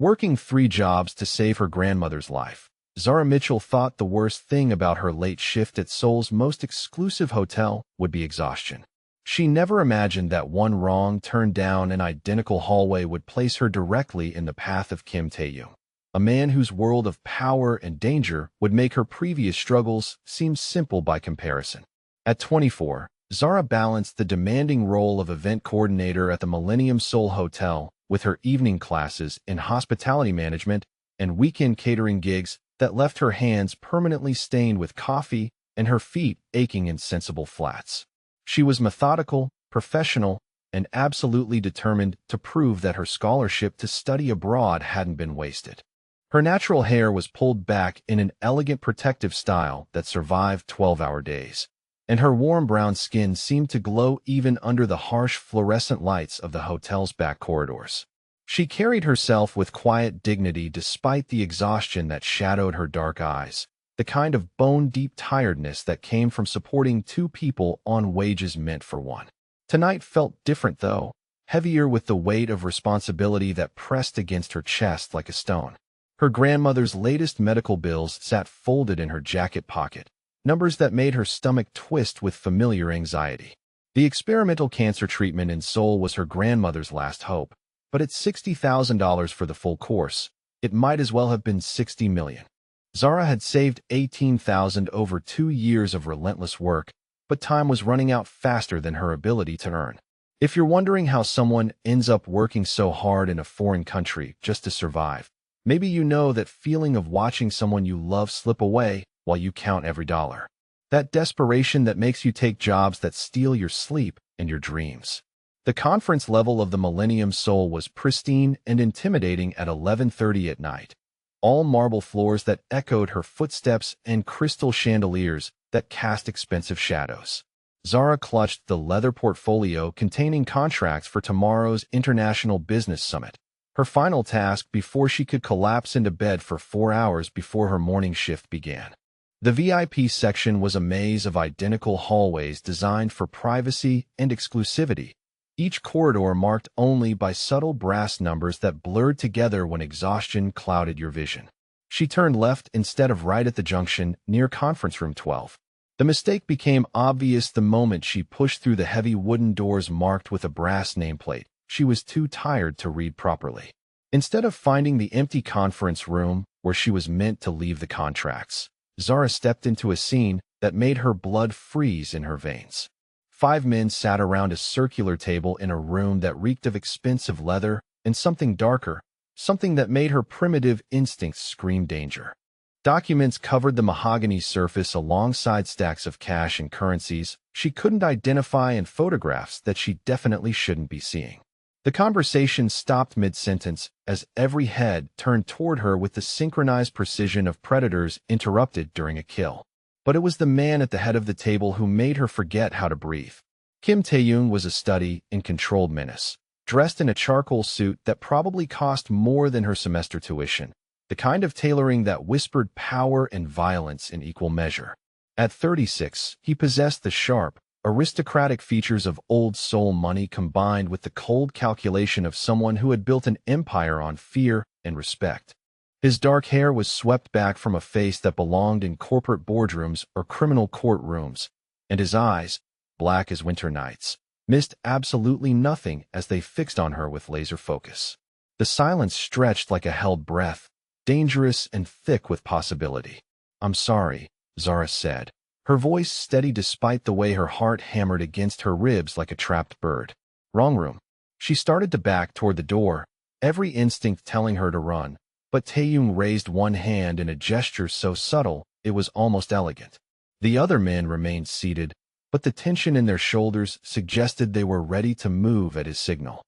Working 3 jobs to save her grandmother's life, Zara Mitchell thought the worst thing about her late shift at Seoul's most exclusive hotel would be exhaustion. She never imagined that one wrong turn down an identical hallway would place her directly in the path of Kim Tae-young, a man whose world of power and danger would make her previous struggles seem simple by comparison. At 24, Zara balanced the demanding role of event coordinator at the Millennium Seoul Hotel with her evening classes in hospitality management and weekend catering gigs that left her hands permanently stained with coffee and her feet aching in sensible flats. She was methodical, professional, and absolutely determined to prove that her scholarship to study abroad hadn't been wasted. Her natural hair was pulled back in an elegant protective style that survived 12-hour days, and her warm brown skin seemed to glow even under the harsh fluorescent lights of the hotel's back corridors. She carried herself with quiet dignity despite the exhaustion that shadowed her dark eyes, the kind of bone-deep tiredness that came from supporting 2 people on wages meant for one. Tonight felt different, though, heavier with the weight of responsibility that pressed against her chest like a stone. Her grandmother's latest medical bills sat folded in her jacket pocket, numbers that made her stomach twist with familiar anxiety. The experimental cancer treatment in Seoul was her grandmother's last hope, but at $60,000 for the full course, it might as well have been $60 million. Zara had saved $18,000 over 2 years of relentless work, but time was running out faster than her ability to earn. If you're wondering how someone ends up working so hard in a foreign country just to survive, maybe you know that feeling of watching someone you love slip away while you count every dollar. That desperation that makes you take jobs that steal your sleep and your dreams. The conference level of the Millennium Seoul was pristine and intimidating at 11:30 at night. All marble floors that echoed her footsteps and crystal chandeliers that cast expensive shadows. Zara clutched the leather portfolio containing contracts for tomorrow's International Business Summit, her final task before she could collapse into bed for 4 hours before her morning shift began. The VIP section was a maze of identical hallways designed for privacy and exclusivity, each corridor marked only by subtle brass numbers that blurred together when exhaustion clouded your vision. She turned left instead of right at the junction near conference room 12. The mistake became obvious the moment she pushed through the heavy wooden doors marked with a brass nameplate. She was too tired to read properly. Instead of finding the empty conference room where she was meant to leave the contracts, Zara stepped into a scene that made her blood freeze in her veins. 5 men sat around a circular table in a room that reeked of expensive leather and something darker, something that made her primitive instincts scream danger. Documents covered the mahogany surface alongside stacks of cash and currencies she couldn't identify and photographs that she definitely shouldn't be seeing. The conversation stopped mid-sentence as every head turned toward her with the synchronized precision of predators interrupted during a kill. But it was the man at the head of the table who made her forget how to breathe. Kim Tae-young was a study in controlled menace, dressed in a charcoal suit that probably cost more than her semester tuition, the kind of tailoring that whispered power and violence in equal measure. At 36, he possessed the sharp, aristocratic features of old Seoul money combined with the cold calculation of someone who had built an empire on fear and respect. His dark hair was swept back from a face that belonged in corporate boardrooms or criminal courtrooms, and his eyes, black as winter nights, missed absolutely nothing as they fixed on her with laser focus. The silence stretched like a held breath, dangerous and thick with possibility. "I'm sorry," Zara said, her voice steady despite the way her heart hammered against her ribs like a trapped bird. "Wrong room." She started to back toward the door, every instinct telling her to run, but Tae-young raised one hand in a gesture so subtle it was almost elegant. The other men remained seated, but the tension in their shoulders suggested they were ready to move at his signal.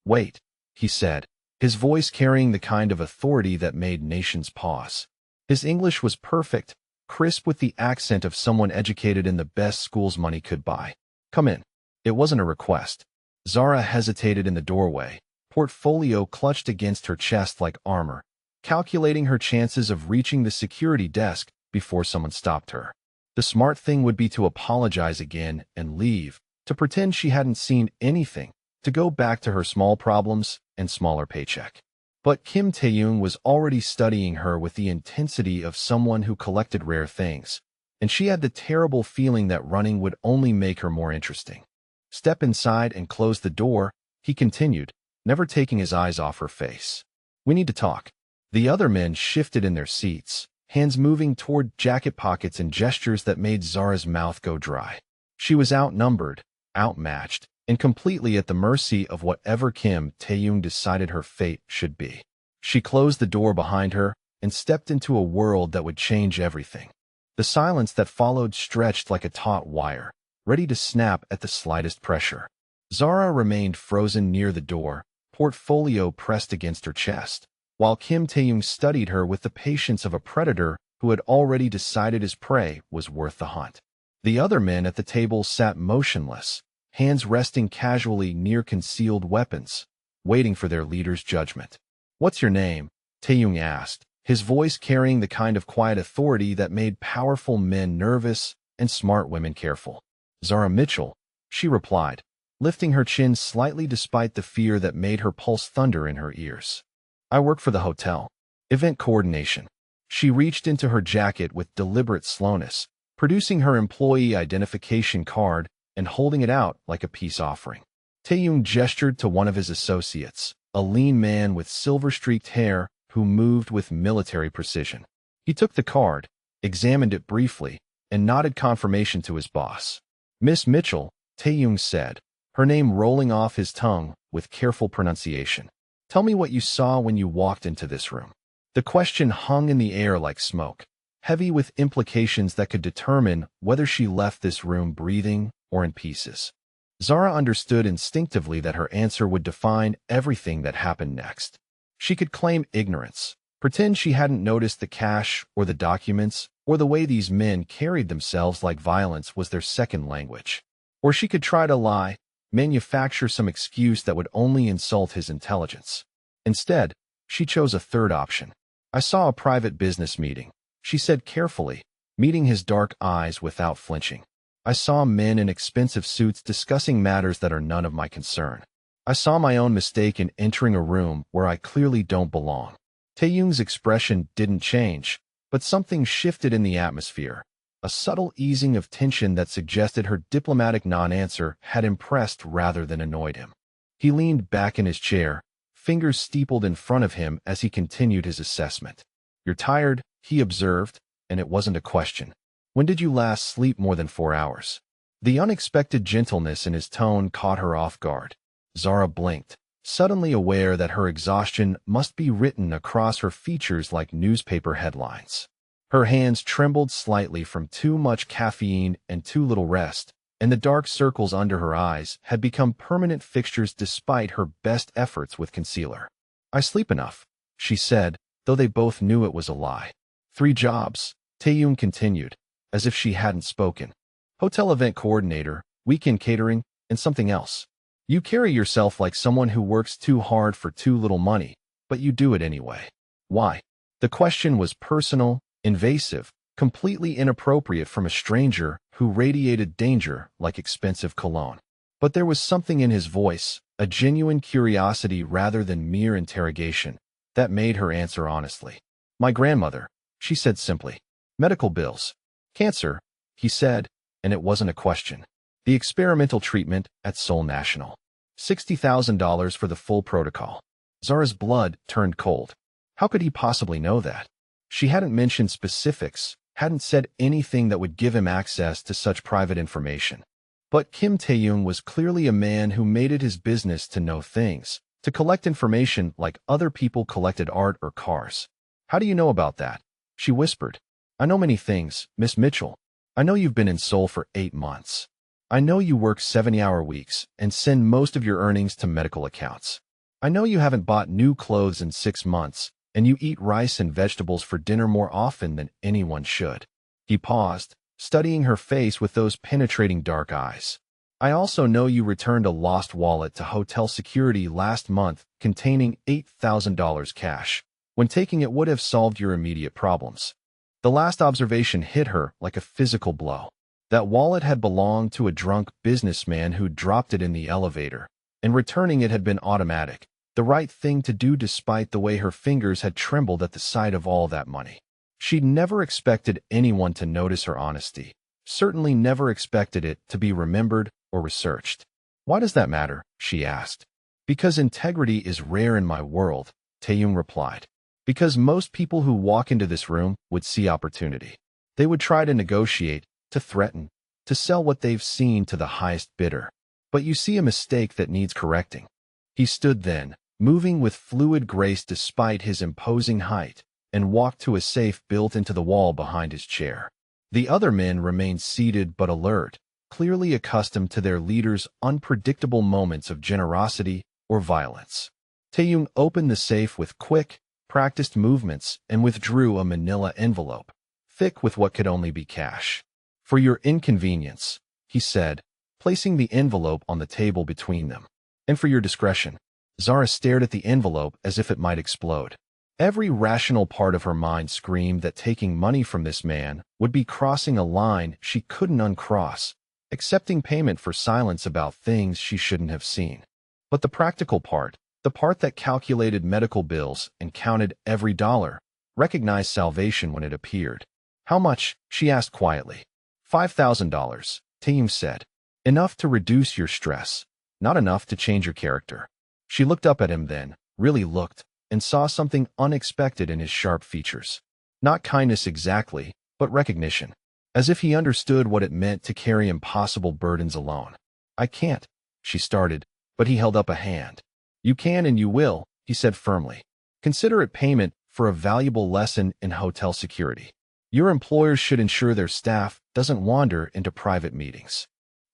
"Wait," he said, his voice carrying the kind of authority that made nations pause. His English was perfect, crisp with the accent of someone educated in the best schools money could buy. "Come in." It wasn't a request. Zara hesitated in the doorway, portfolio clutched against her chest like armor, calculating her chances of reaching the security desk before someone stopped her. The smart thing would be to apologize again and leave, to pretend she hadn't seen anything, to go back to her small problems and smaller paycheck. But Kim Tae-young was already studying her with the intensity of someone who collected rare things, and she had the terrible feeling that running would only make her more interesting. "Step inside and close the door," he continued, never taking his eyes off her face. "We need to talk." The other men shifted in their seats, hands moving toward jacket pockets in gestures that made Zara's mouth go dry. She was outnumbered, outmatched, and completely at the mercy of whatever Kim Tae-young decided her fate should be. She closed the door behind her and stepped into a world that would change everything. The silence that followed stretched like a taut wire, ready to snap at the slightest pressure. Zara remained frozen near the door, portfolio pressed against her chest, while Kim Tae-young studied her with the patience of a predator who had already decided his prey was worth the hunt. The other men at the table sat motionless, hands resting casually near concealed weapons, waiting for their leader's judgment. "What's your name?" Tae-young asked, his voice carrying the kind of quiet authority that made powerful men nervous and smart women careful. "Zara Mitchell," she replied, lifting her chin slightly despite the fear that made her pulse thunder in her ears. "I work for the hotel. Event coordination." She reached into her jacket with deliberate slowness, producing her employee identification card and holding it out like a peace offering. Tae-young gestured to one of his associates, a lean man with silver-streaked hair who moved with military precision. He took the card, examined it briefly, and nodded confirmation to his boss. "Miss Mitchell," Tae-young said, her name rolling off his tongue with careful pronunciation. "Tell me what you saw when you walked into this room." The question hung in the air like smoke, heavy with implications that could determine whether she left this room breathing or in pieces. Zara understood instinctively that her answer would define everything that happened next. She could claim ignorance, pretend she hadn't noticed the cash or the documents or the way these men carried themselves like violence was their second language. Or she could try to lie, manufacture some excuse that would only insult his intelligence. Instead, she chose a third option. "I saw a private business meeting," she said carefully, meeting his dark eyes without flinching. "I saw men in expensive suits discussing matters that are none of my concern. I saw my own mistake in entering a room where I clearly don't belong." Tae-young's expression didn't change, but something shifted in the atmosphere, a subtle easing of tension that suggested her diplomatic non-answer had impressed rather than annoyed him. He leaned back in his chair, fingers steepled in front of him as he continued his assessment. "You're tired," he observed, and it wasn't a question. "When did you last sleep more than 4 hours?" The unexpected gentleness in his tone caught her off guard. Zara blinked, suddenly aware that her exhaustion must be written across her features like newspaper headlines. Her hands trembled slightly from too much caffeine and too little rest, and the dark circles under her eyes had become permanent fixtures despite her best efforts with concealer. "I sleep enough," she said, though they both knew it was a lie. "3 jobs," Tae-young continued, as if she hadn't spoken. "Hotel event coordinator, weekend catering, and something else. You carry yourself like someone who works too hard for too little money, but you do it anyway. Why?" The question was personal, invasive, completely inappropriate from a stranger who radiated danger like expensive cologne. But there was something in his voice, a genuine curiosity rather than mere interrogation, that made her answer honestly. "My grandmother," she said simply. "Medical bills." "Cancer," he said, and it wasn't a question. "The experimental treatment at Seoul National. $60,000 for the full protocol." Zara's blood turned cold. How could he possibly know that? She hadn't mentioned specifics, hadn't said anything that would give him access to such private information. But Kim Tae-young was clearly a man who made it his business to know things, to collect information like other people collected art or cars. "How do you know about that?" she whispered. "I know many things, Miss Mitchell. I know you've been in Seoul for 8 months. I know you work 70-hour weeks and send most of your earnings to medical accounts. I know you haven't bought new clothes in 6 months, and you eat rice and vegetables for dinner more often than anyone should." He paused, studying her face with those penetrating dark eyes. "I also know you returned a lost wallet to hotel security last month containing $8,000 cash, when taking it would have solved your immediate problems." The last observation hit her like a physical blow. That wallet had belonged to a drunk businessman who dropped it in the elevator, and returning it had been automatic, The right thing to do despite the way her fingers had trembled at the sight of all that money. She'd never expected anyone to notice her honesty. Certainly never expected it to be remembered or researched. Why does that matter? She asked. Because integrity is rare in my world, Taeyong replied. Because most people who walk into this room would see opportunity. They would try to negotiate, to threaten, to sell what they've seen to the highest bidder. But you see a mistake that needs correcting. He stood then, moving with fluid grace despite his imposing height, and walked to a safe built into the wall behind his chair. The other men remained seated but alert, clearly accustomed to their leader's unpredictable moments of generosity or violence. Taeyong opened the safe with quick, practiced movements and withdrew a manila envelope, thick with what could only be cash. For your inconvenience, he said, placing the envelope on the table between them. And for your discretion. Zara stared at the envelope as if it might explode. Every rational part of her mind screamed that taking money from this man would be crossing a line she couldn't uncross, accepting payment for silence about things she shouldn't have seen. But the practical part, the part that calculated medical bills and counted every dollar, recognized salvation when it appeared. How much? She asked quietly. $5,000, Taeyong said. Enough to reduce your stress, not enough to change your character. She looked up at him then, really looked, and saw something unexpected in his sharp features. Not kindness exactly, but recognition. As if he understood what it meant to carry impossible burdens alone. I can't, she started, but he held up a hand. You can and you will, he said firmly. Consider it payment for a valuable lesson in hotel security. Your employers should ensure their staff doesn't wander into private meetings.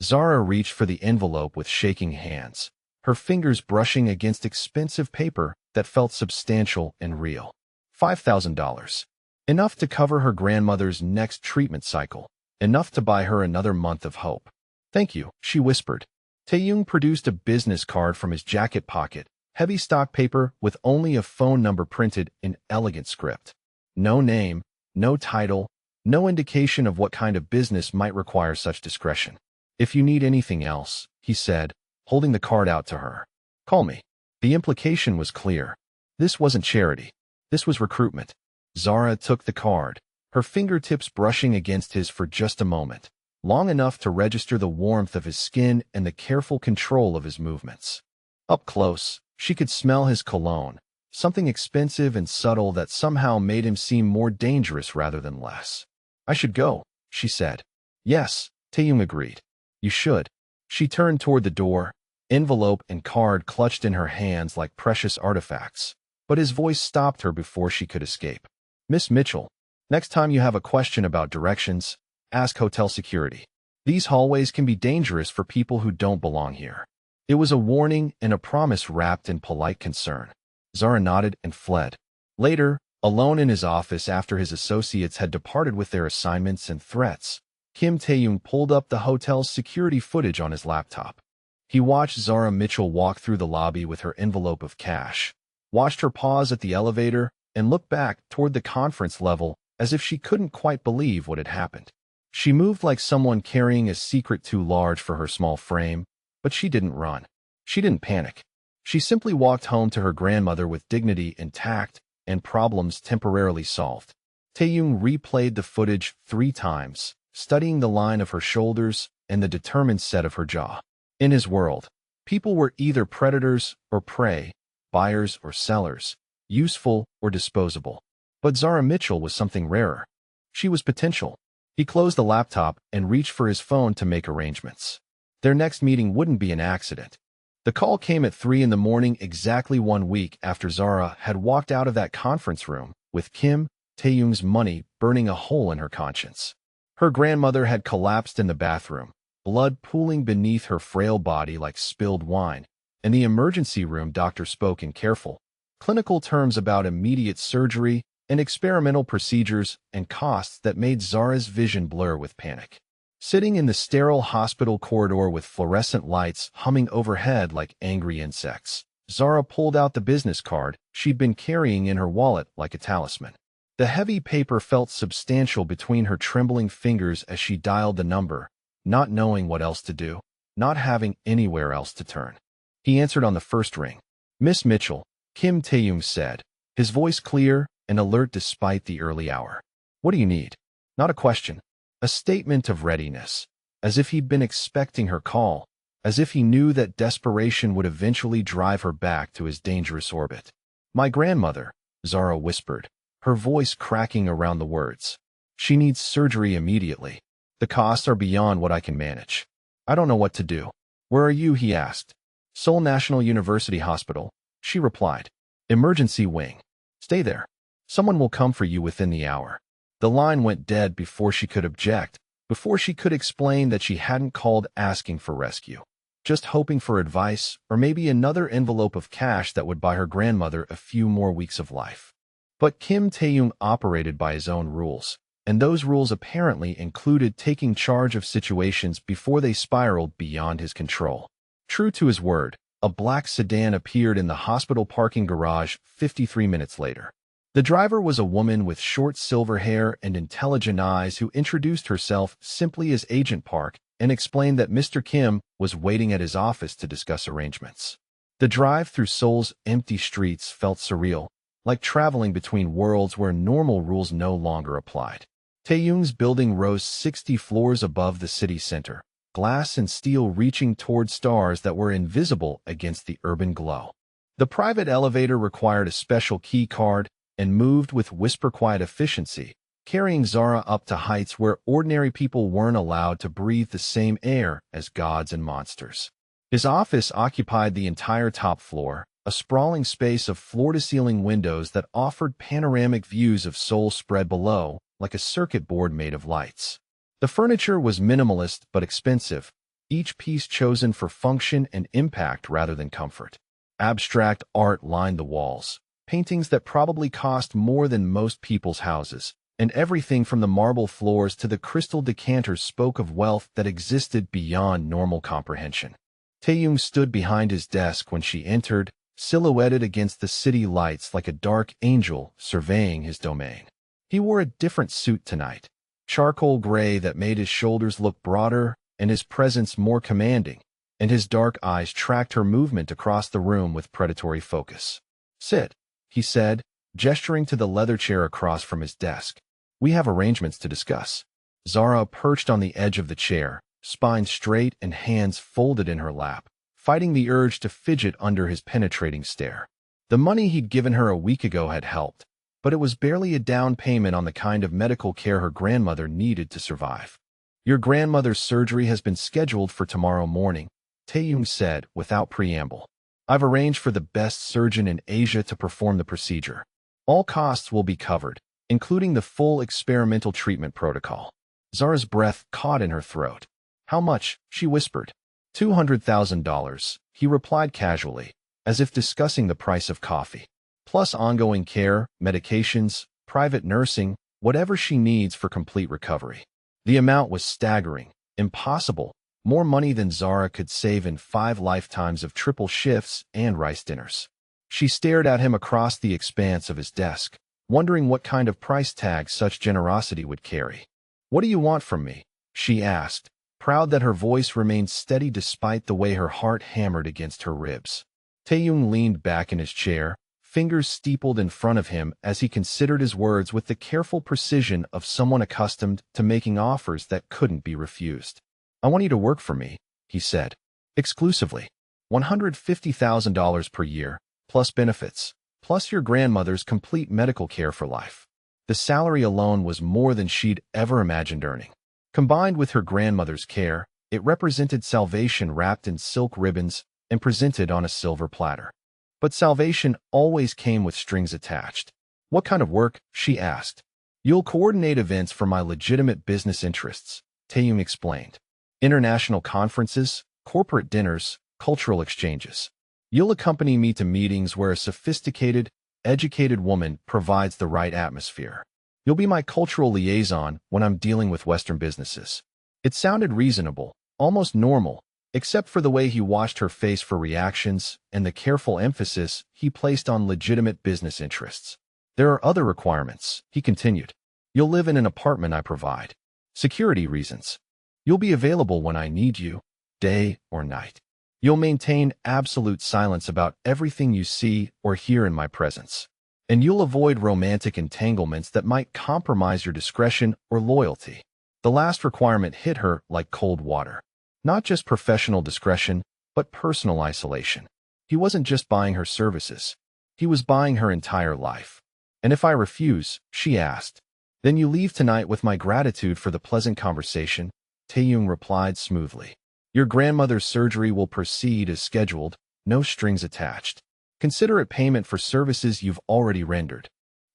Zara reached for the envelope with shaking hands, her fingers brushing against expensive paper that felt substantial and real. $5,000. Enough to cover her grandmother's next treatment cycle, enough to buy her another month of hope. Thank you, she whispered. Taeyong produced a business card from his jacket pocket, heavy stock paper with only a phone number printed in elegant script. No name, no title, no indication of what kind of business might require such discretion. If you need anything else, he said, holding the card out to her. Call me. The implication was clear. This wasn't charity. This was recruitment. Zara took the card, her fingertips brushing against his for just a moment, long enough to register the warmth of his skin and the careful control of his movements. Up close, she could smell his cologne, something expensive and subtle that somehow made him seem more dangerous rather than less. I should go, she said. Yes, Taeyong agreed. You should. She turned toward the door, envelope and card clutched in her hands like precious artifacts, but his voice stopped her before she could escape. Miss Mitchell, next time you have a question about directions, ask hotel security. These hallways can be dangerous for people who don't belong here. It was a warning and a promise wrapped in polite concern. Zara nodded and fled. Later, alone in his office after his associates had departed with their assignments and threats, Kim Taeyong pulled up the hotel's security footage on his laptop. He watched Zara Mitchell walk through the lobby with her envelope of cash, watched her pause at the elevator, and look back toward the conference level as if she couldn't quite believe what had happened. She moved like someone carrying a secret too large for her small frame, but she didn't run. She didn't panic. She simply walked home to her grandmother with dignity intact and problems temporarily solved. Taeyong replayed the footage 3 times, studying the line of her shoulders and the determined set of her jaw. In his world, people were either predators or prey, buyers or sellers, useful or disposable. But Zara Mitchell was something rarer. She was potential. He closed the laptop and reached for his phone to make arrangements. Their next meeting wouldn't be an accident. The call came at 3 in the morning, exactly 1 week after Zara had walked out of that conference room, with Kim Taeyong's money burning a hole in her conscience. Her grandmother had collapsed in the bathroom, blood pooling beneath her frail body like spilled wine, and the emergency room doctor spoke in careful, clinical terms about immediate surgery and experimental procedures and costs that made Zara's vision blur with panic. Sitting in the sterile hospital corridor with fluorescent lights humming overhead like angry insects, Zara pulled out the business card she'd been carrying in her wallet like a talisman. The heavy paper felt substantial between her trembling fingers as she dialed the number, not knowing what else to do, not having anywhere else to turn. He answered on the first ring. Miss Mitchell, Kim Taeyong said, his voice clear and alert despite the early hour. What do you need? Not a question. A statement of readiness, as if he'd been expecting her call, as if he knew that desperation would eventually drive her back to his dangerous orbit. My grandmother, Zara whispered, her voice cracking around the words. She needs surgery immediately. The costs are beyond what I can manage. I don't know what to do. Where are you? He asked. Seoul National University Hospital, she replied. Emergency wing. Stay there. Someone will come for you within the hour. The line went dead before she could object, before she could explain that she hadn't called asking for rescue, just hoping for advice or maybe another envelope of cash that would buy her grandmother a few more weeks of life. But Kim Taeyong operated by his own rules, and those rules apparently included taking charge of situations before they spiraled beyond his control. True to his word, a black sedan appeared in the hospital parking garage 53 minutes later. The driver was a woman with short silver hair and intelligent eyes who introduced herself simply as Agent Park and explained that Mr. Kim was waiting at his office to discuss arrangements. The drive through Seoul's empty streets felt surreal, like traveling between worlds where normal rules no longer applied. Taeyong's building rose 60 floors above the city center, glass and steel reaching toward stars that were invisible against the urban glow. The private elevator required a special key card and moved with whisper-quiet efficiency, carrying Zara up to heights where ordinary people weren't allowed to breathe the same air as gods and monsters. His office occupied the entire top floor, a sprawling space of floor-to-ceiling windows that offered panoramic views of Seoul spread below, like a circuit board made of lights. The furniture was minimalist but expensive, each piece chosen for function and impact rather than comfort. Abstract art lined the walls, paintings that probably cost more than most people's houses, and everything from the marble floors to the crystal decanters spoke of wealth that existed beyond normal comprehension. Taeyong stood behind his desk when she entered, silhouetted against the city lights like a dark angel surveying his domain. He wore a different suit tonight, charcoal gray that made his shoulders look broader and his presence more commanding, and his dark eyes tracked her movement across the room with predatory focus. Sit, he said, gesturing to the leather chair across from his desk. We have arrangements to discuss. Zara perched on the edge of the chair, spine straight and hands folded in her lap, fighting the urge to fidget under his penetrating stare. The money he'd given her a week ago had helped, but it was barely a down payment on the kind of medical care her grandmother needed to survive. Your grandmother's surgery has been scheduled for tomorrow morning, Taeyong said without preamble. I've arranged for the best surgeon in Asia to perform the procedure. All costs will be covered, including the full experimental treatment protocol. Zara's breath caught in her throat. How much? She whispered. $200,000, he replied casually, as if discussing the price of coffee. Plus ongoing care, medications, private nursing, whatever she needs for complete recovery. The amount was staggering, impossible, more money than Zara could save in 5 lifetimes of triple shifts and rice dinners. She stared at him across the expanse of his desk, wondering what kind of price tag such generosity would carry. What do you want from me? She asked, proud that her voice remained steady despite the way her heart hammered against her ribs. Taeyong leaned back in his chair, fingers steepled in front of him as he considered his words with the careful precision of someone accustomed to making offers that couldn't be refused. I want you to work for me, he said. Exclusively. $150,000 per year, plus benefits, plus your grandmother's complete medical care for life. The salary alone was more than she'd ever imagined earning. Combined with her grandmother's care, it represented salvation wrapped in silk ribbons and presented on a silver platter. But salvation always came with strings attached. What kind of work? She asked. You'll coordinate events for my legitimate business interests, Taeyong explained. International conferences, corporate dinners, cultural exchanges. You'll accompany me to meetings where a sophisticated, educated woman provides the right atmosphere. You'll be my cultural liaison when I'm dealing with Western businesses. It sounded reasonable, almost normal, except for the way he watched her face for reactions and the careful emphasis he placed on legitimate business interests. There are other requirements, he continued. You'll live in an apartment I provide. Security reasons. You'll be available when I need you, day or night. You'll maintain absolute silence about everything you see or hear in my presence. And you'll avoid romantic entanglements that might compromise your discretion or loyalty. The last requirement hit her like cold water. Not just professional discretion, but personal isolation. He wasn't just buying her services. He was buying her entire life. And if I refuse, she asked, then you leave tonight with my gratitude for the pleasant conversation, Taeyong replied smoothly. Your grandmother's surgery will proceed as scheduled, no strings attached. Consider it payment for services you've already rendered.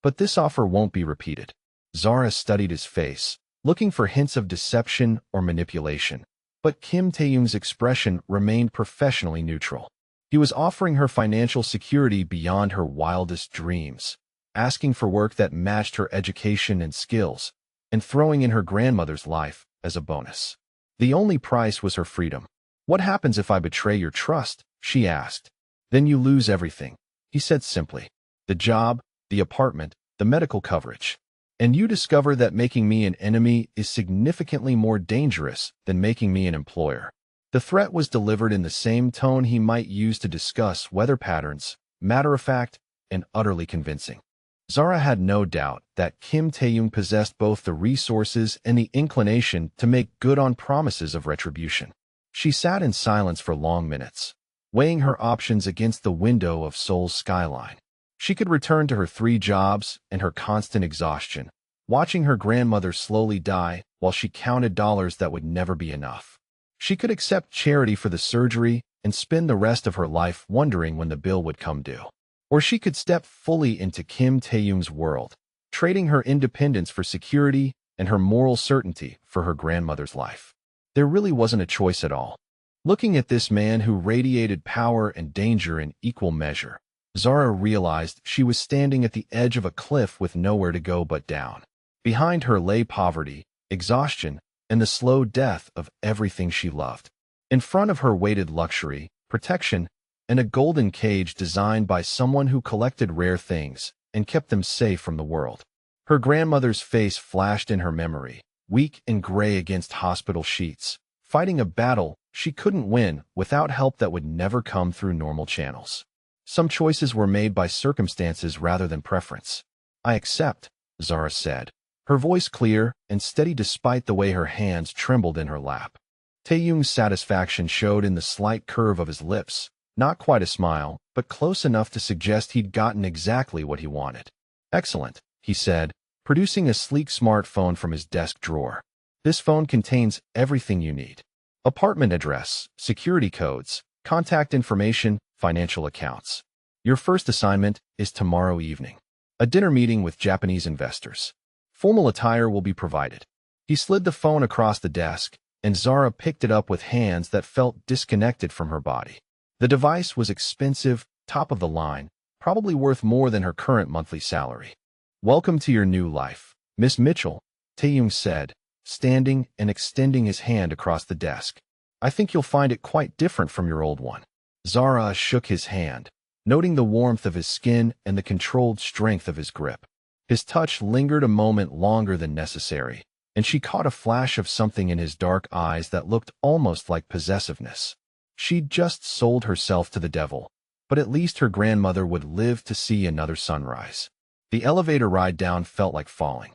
But this offer won't be repeated. Zara studied his face, looking for hints of deception or manipulation. But Kim Taeyong's expression remained professionally neutral. He was offering her financial security beyond her wildest dreams, asking for work that matched her education and skills, and throwing in her grandmother's life as a bonus. The only price was her freedom. What happens if I betray your trust? She asked. Then you lose everything, he said simply. The job, the apartment, the medical coverage. And you discover that making me an enemy is significantly more dangerous than making me an employer. The threat was delivered in the same tone he might use to discuss weather patterns, matter-of-fact and utterly convincing. Zara had no doubt that Kim Taeyong possessed both the resources and the inclination to make good on promises of retribution. She sat in silence for long minutes, weighing her options against the window of Seoul's skyline. She could return to her 3 jobs and her constant exhaustion, watching her grandmother slowly die while she counted dollars that would never be enough. She could accept charity for the surgery and spend the rest of her life wondering when the bill would come due. Or she could step fully into Kim Taeyong's world, trading her independence for security and her moral certainty for her grandmother's life. There really wasn't a choice at all. Looking at this man who radiated power and danger in equal measure, Zara realized she was standing at the edge of a cliff with nowhere to go but down. Behind her lay poverty, exhaustion, and the slow death of everything she loved. In front of her waited luxury, protection, and a golden cage designed by someone who collected rare things and kept them safe from the world. Her grandmother's face flashed in her memory, weak and gray against hospital sheets, fighting a battle she couldn't win without help that would never come through normal channels. Some choices were made by circumstances rather than preference. I accept, Zara said, her voice clear and steady despite the way her hands trembled in her lap. Taeyong's satisfaction showed in the slight curve of his lips, not quite a smile, but close enough to suggest he'd gotten exactly what he wanted. Excellent, he said, producing a sleek smartphone from his desk drawer. This phone contains everything you need. Apartment address, security codes, contact information, financial accounts. Your first assignment is tomorrow evening. A dinner meeting with Japanese investors. Formal attire will be provided. He slid the phone across the desk, and Zara picked it up with hands that felt disconnected from her body. The device was expensive, top of the line, probably worth more than her current monthly salary. Welcome to your new life, Miss Mitchell, Taeyong said, standing and extending his hand across the desk. I think you'll find it quite different from your old one. Zara shook his hand, noting the warmth of his skin and the controlled strength of his grip. His touch lingered a moment longer than necessary, and she caught a flash of something in his dark eyes that looked almost like possessiveness. She'd just sold herself to the devil, but at least her grandmother would live to see another sunrise. The elevator ride down felt like falling.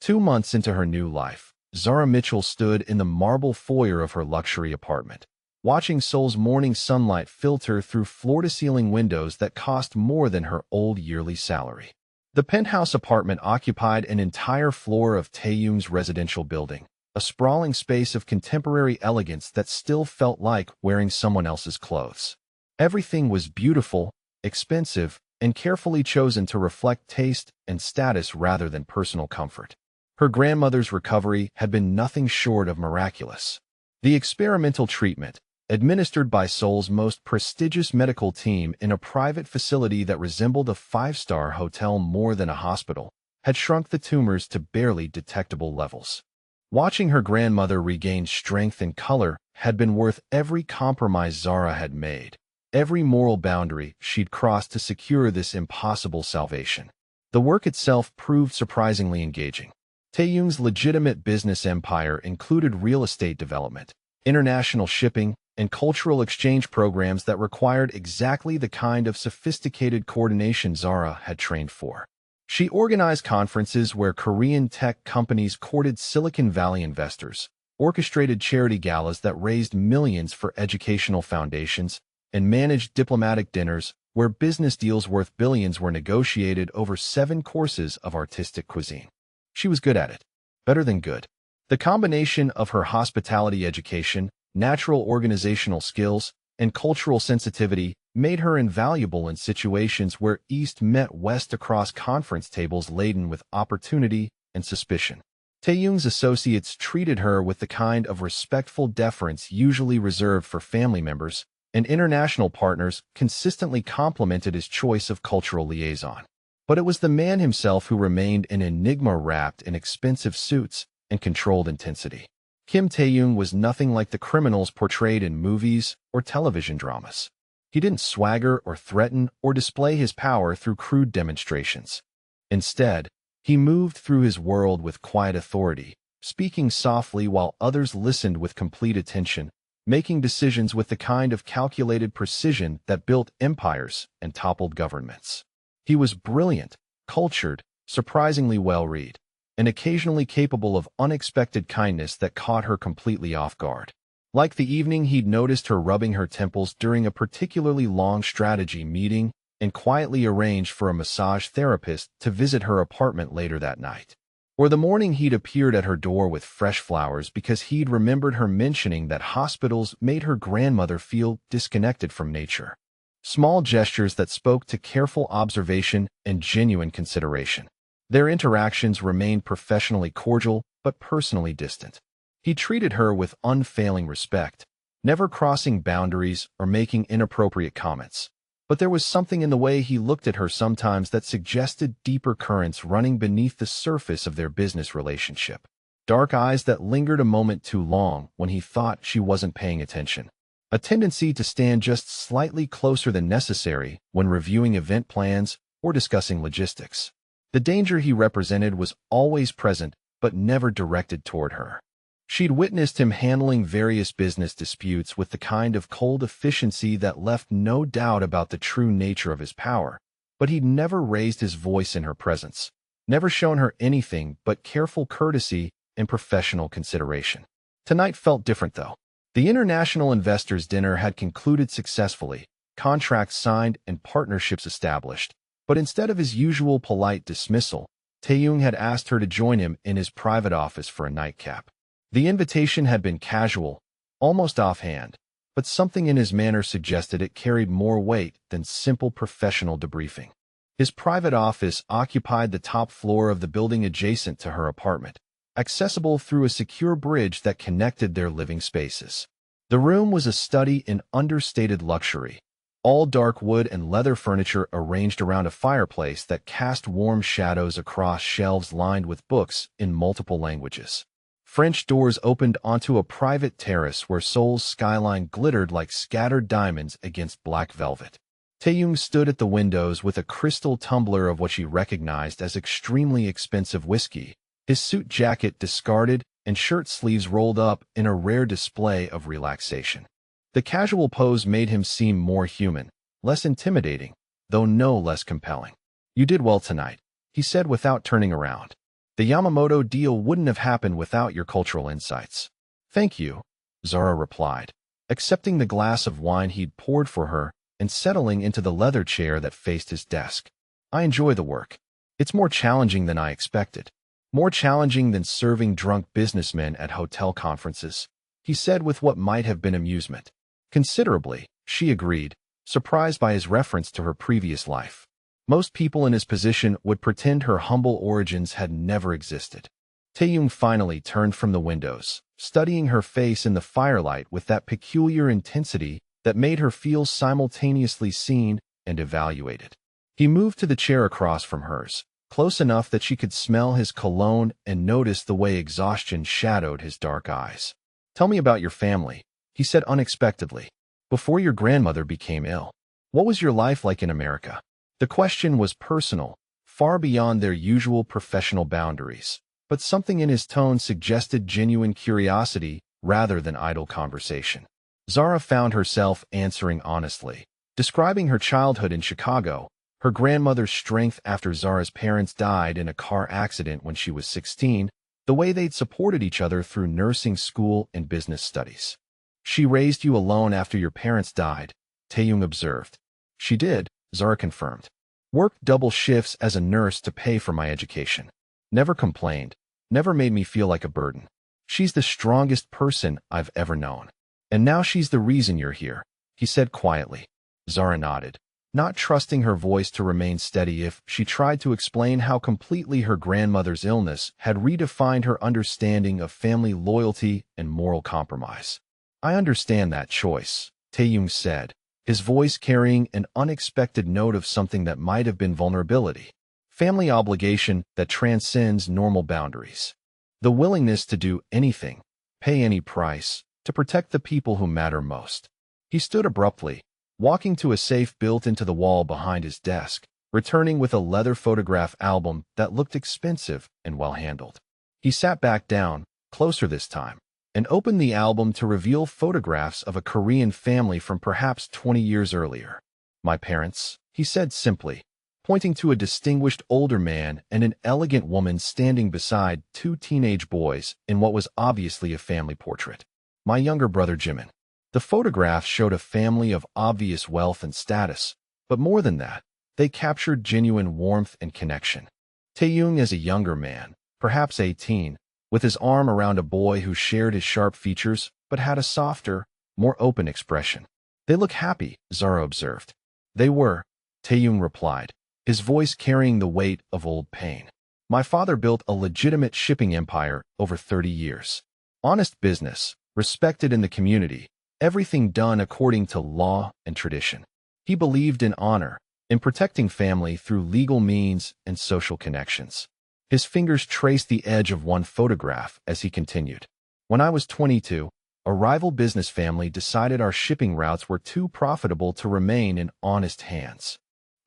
2 months into her new life, Zara Mitchell stood in the marble foyer of her luxury apartment, watching Seoul's morning sunlight filter through floor-to-ceiling windows that cost more than her old yearly salary. The penthouse apartment occupied an entire floor of Taeyong's residential building, a sprawling space of contemporary elegance that still felt like wearing someone else's clothes. Everything was beautiful, expensive, and carefully chosen to reflect taste and status rather than personal comfort. Her grandmother's recovery had been nothing short of miraculous. The experimental treatment, administered by Seoul's most prestigious medical team in a private facility that resembled a 5-star hotel more than a hospital, had shrunk the tumors to barely detectable levels. Watching her grandmother regain strength and color had been worth every compromise Zara had made, every moral boundary she'd crossed to secure this impossible salvation. The work itself proved surprisingly engaging. Taeyong's legitimate business empire included real estate development, international shipping, and cultural exchange programs that required exactly the kind of sophisticated coordination Zara had trained for. She organized conferences where Korean tech companies courted Silicon Valley investors, orchestrated charity galas that raised millions for educational foundations, and managed diplomatic dinners where business deals worth billions were negotiated over 7 courses of artistic cuisine. She was good at it. Better than good. The combination of her hospitality education, natural organizational skills, and cultural sensitivity made her invaluable in situations where East met West across conference tables laden with opportunity and suspicion. Taeyoung's associates treated her with the kind of respectful deference usually reserved for family members, and international partners consistently complimented his choice of cultural liaison. But it was the man himself who remained an enigma wrapped in expensive suits and controlled intensity. Kim Taeyoung was nothing like the criminals portrayed in movies or television dramas. He didn't swagger or threaten or display his power through crude demonstrations. Instead, he moved through his world with quiet authority, speaking softly while others listened with complete attention, making decisions with the kind of calculated precision that built empires and toppled governments. He was brilliant, cultured, surprisingly well-read, and occasionally capable of unexpected kindness that caught her completely off guard. Like the evening he'd noticed her rubbing her temples during a particularly long strategy meeting and quietly arranged for a massage therapist to visit her apartment later that night. Or the morning he'd appeared at her door with fresh flowers because he'd remembered her mentioning that hospitals made her grandmother feel disconnected from nature. Small gestures that spoke to careful observation and genuine consideration. Their interactions remained professionally cordial but personally distant. He treated her with unfailing respect, never crossing boundaries or making inappropriate comments. But there was something in the way he looked at her sometimes that suggested deeper currents running beneath the surface of their business relationship. Dark eyes that lingered a moment too long when he thought she wasn't paying attention. A tendency to stand just slightly closer than necessary when reviewing event plans or discussing logistics. The danger he represented was always present but never directed toward her. She'd witnessed him handling various business disputes with the kind of cold efficiency that left no doubt about the true nature of his power, but he'd never raised his voice in her presence, never shown her anything but careful courtesy and professional consideration. Tonight felt different, though. The International Investors' Dinner had concluded successfully, contracts signed and partnerships established, but instead of his usual polite dismissal, Taeyoung had asked her to join him in his private office for a nightcap. The invitation had been casual, almost offhand, but something in his manner suggested it carried more weight than simple professional debriefing. His private office occupied the top floor of the building adjacent to her apartment, accessible through a secure bridge that connected their living spaces. The room was a study in understated luxury, all dark wood and leather furniture arranged around a fireplace that cast warm shadows across shelves lined with books in multiple languages. French doors opened onto a private terrace where Seoul's skyline glittered like scattered diamonds against black velvet. Taeyoung stood at the windows with a crystal tumbler of what she recognized as extremely expensive whiskey, his suit jacket discarded and shirt sleeves rolled up in a rare display of relaxation. The casual pose made him seem more human, less intimidating, though no less compelling. "You did well tonight," he said without turning around. "The Yamamoto deal wouldn't have happened without your cultural insights." "Thank you," Zara replied, accepting the glass of wine he'd poured for her and settling into the leather chair that faced his desk. "I enjoy the work. It's more challenging than I expected. More challenging than serving drunk businessmen at hotel conferences," he said with what might have been amusement. "Considerably," she agreed, surprised by his reference to her previous life. Most people in his position would pretend her humble origins had never existed. Taeyoung finally turned from the windows, studying her face in the firelight with that peculiar intensity that made her feel simultaneously seen and evaluated. He moved to the chair across from hers, close enough that she could smell his cologne and notice the way exhaustion shadowed his dark eyes. "Tell me about your family," he said unexpectedly. "Before your grandmother became ill, what was your life like in America?" The question was personal, far beyond their usual professional boundaries, but something in his tone suggested genuine curiosity rather than idle conversation. Zara found herself answering honestly, describing her childhood in Chicago, her grandmother's strength after Zara's parents died in a car accident when she was 16, the way they'd supported each other through nursing school and business studies. She raised you alone after your parents died, Taeyong observed. She did, Zara confirmed. Worked double shifts as a nurse to pay for my education. Never complained, never made me feel like a burden. She's the strongest person I've ever known. And now she's the reason you're here, he said quietly. Zara nodded, not trusting her voice to remain steady if she tried to explain how completely her grandmother's illness had redefined her understanding of family loyalty and moral compromise. I understand that choice, Taeyong said, his voice carrying an unexpected note of something that might have been vulnerability. Family obligation that transcends normal boundaries. The willingness to do anything, pay any price, to protect the people who matter most. He stood abruptly, walking to a safe built into the wall behind his desk, returning with a leather photograph album that looked expensive and well-handled. He sat back down, closer this time, and opened the album to reveal photographs of a Korean family from perhaps 20 years earlier. My parents, he said simply, pointing to a distinguished older man and an elegant woman standing beside two teenage boys in what was obviously a family portrait. My younger brother Jimin. The photographs showed a family of obvious wealth and status, but more than that, they captured genuine warmth and connection. Taeyong as a younger man, perhaps 18, with his arm around a boy who shared his sharp features but had a softer, more open expression. They look happy, Zara observed. They were, Taeyong replied, his voice carrying the weight of old pain. My father built a legitimate shipping empire over 30 years. Honest business, respected in the community, everything done according to law and tradition. He believed in honor, in protecting family through legal means and social connections. His fingers traced the edge of one photograph as he continued. When I was 22, a rival business family decided our shipping routes were too profitable to remain in honest hands.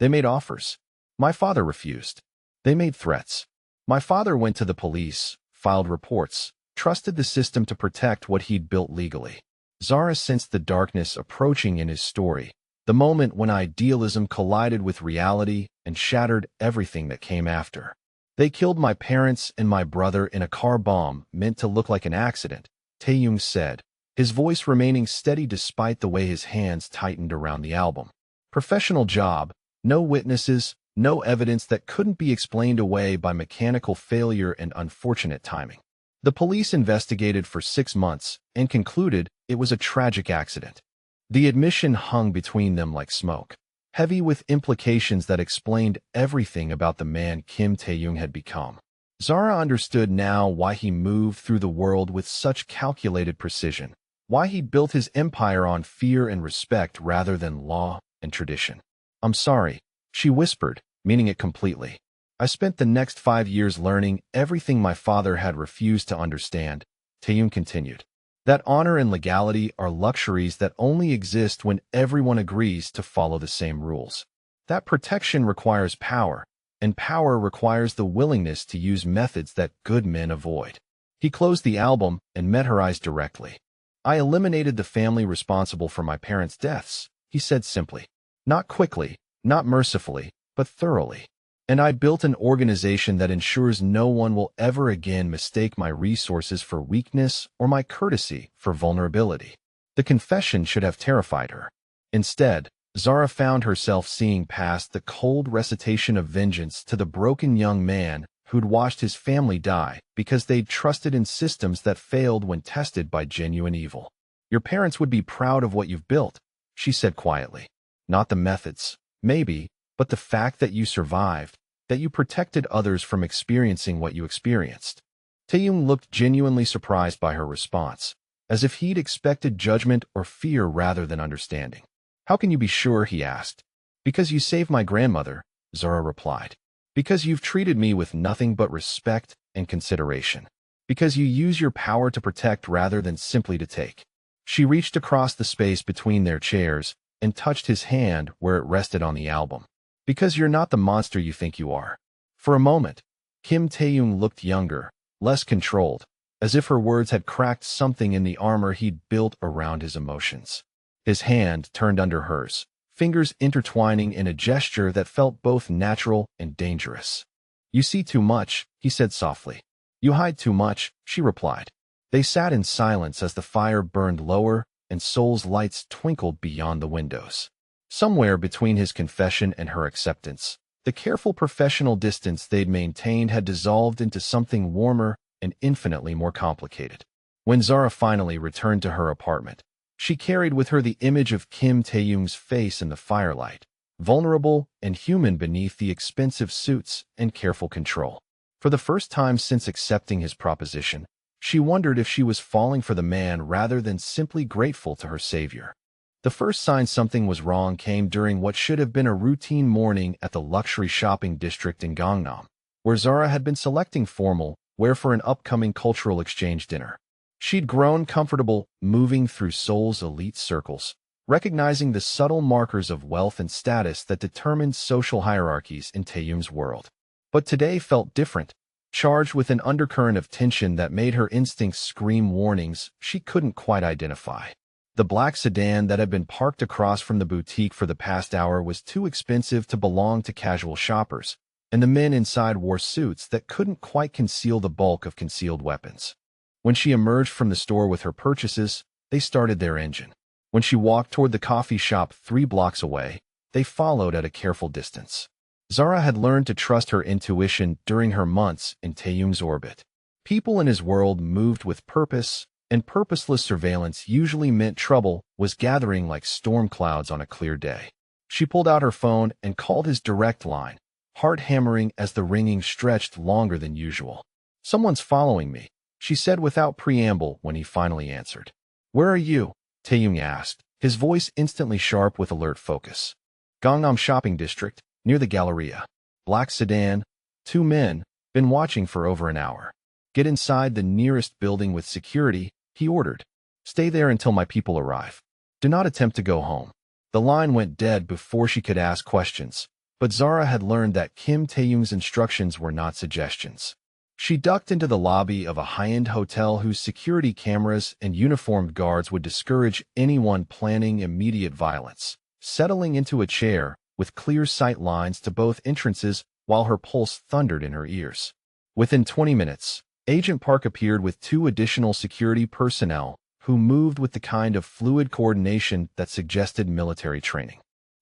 They made offers. My father refused. They made threats. My father went to the police, filed reports, trusted the system to protect what he'd built legally. Zara sensed the darkness approaching in his story, the moment when idealism collided with reality and shattered everything that came after. They killed my parents and my brother in a car bomb meant to look like an accident, Taeyong said, his voice remaining steady despite the way his hands tightened around the album. Professional job, no witnesses, no evidence that couldn't be explained away by mechanical failure and unfortunate timing. The police investigated for 6 months and concluded it was a tragic accident. The admission hung between them like smoke, heavy with implications that explained everything about the man Kim Taeyong had become. Zara understood now why he moved through the world with such calculated precision, why he built his empire on fear and respect rather than law and tradition. I'm sorry, she whispered, meaning it completely. I spent the next 5 years learning everything my father had refused to understand, Taeyong continued. That honor and legality are luxuries that only exist when everyone agrees to follow the same rules. That protection requires power, and power requires the willingness to use methods that good men avoid. He closed the album and met her eyes directly. I eliminated the family responsible for my parents' deaths, he said simply. Not quickly, not mercifully, but thoroughly. And I built an organization that ensures no one will ever again mistake my resources for weakness or my courtesy for vulnerability. The confession should have terrified her. Instead, Zara found herself seeing past the cold recitation of vengeance to the broken young man who'd watched his family die because they'd trusted in systems that failed when tested by genuine evil. Your parents would be proud of what you've built, she said quietly. Not the methods, maybe, but the fact that you survived, that you protected others from experiencing what you experienced. Taeyong looked genuinely surprised by her response, as if he'd expected judgment or fear rather than understanding. How can you be sure, he asked. Because you saved my grandmother, Zara replied. Because you've treated me with nothing but respect and consideration. Because you use your power to protect rather than simply to take. She reached across the space between their chairs and touched his hand where it rested on the album. Because you're not the monster you think you are. For a moment, Kim Taeyong looked younger, less controlled, as if her words had cracked something in the armor he'd built around his emotions. His hand turned under hers, fingers intertwining in a gesture that felt both natural and dangerous. "You see too much," he said softly. "You hide too much," she replied. They sat in silence as the fire burned lower and Sol's lights twinkled beyond the windows. Somewhere between his confession and her acceptance, the careful professional distance they'd maintained had dissolved into something warmer and infinitely more complicated. When Zara finally returned to her apartment, she carried with her the image of Kim Tae-young's face in the firelight, vulnerable and human beneath the expensive suits and careful control. For the first time since accepting his proposition, she wondered if she was falling for the man rather than simply grateful to her savior. The first sign something was wrong came during what should have been a routine morning at the luxury shopping district in Gangnam, where Zara had been selecting formal wear for an upcoming cultural exchange dinner. She'd grown comfortable moving through Seoul's elite circles, recognizing the subtle markers of wealth and status that determined social hierarchies in Taeyoung's world. But today felt different, charged with an undercurrent of tension that made her instincts scream warnings she couldn't quite identify. The black sedan that had been parked across from the boutique for the past hour was too expensive to belong to casual shoppers, and the men inside wore suits that couldn't quite conceal the bulk of concealed weapons. When she emerged from the store with her purchases, they started their engine. When she walked toward the coffee shop 3 blocks away, they followed at a careful distance. Zara had learned to trust her intuition during her months in Taeyoung's orbit. People in his world moved with purpose, and purposeless surveillance usually meant trouble was gathering like storm clouds on a clear day. She pulled out her phone and called his direct line, heart hammering as the ringing stretched longer than usual. "Someone's following me," she said without preamble when he finally answered. "Where are you?" Taeyoung asked, his voice instantly sharp with alert focus. "Gangnam Shopping District, near the Galleria. Black sedan, 2 men, been watching for over an hour. Get inside the nearest building with security," he ordered. "Stay there until my people arrive. Do not attempt to go home." The line went dead before she could ask questions, but Zara had learned that Kim Tae-young's instructions were not suggestions. She ducked into the lobby of a high-end hotel whose security cameras and uniformed guards would discourage anyone planning immediate violence, settling into a chair with clear sight lines to both entrances while her pulse thundered in her ears. Within 20 minutes, Agent Park appeared with 2 additional security personnel who moved with the kind of fluid coordination that suggested military training.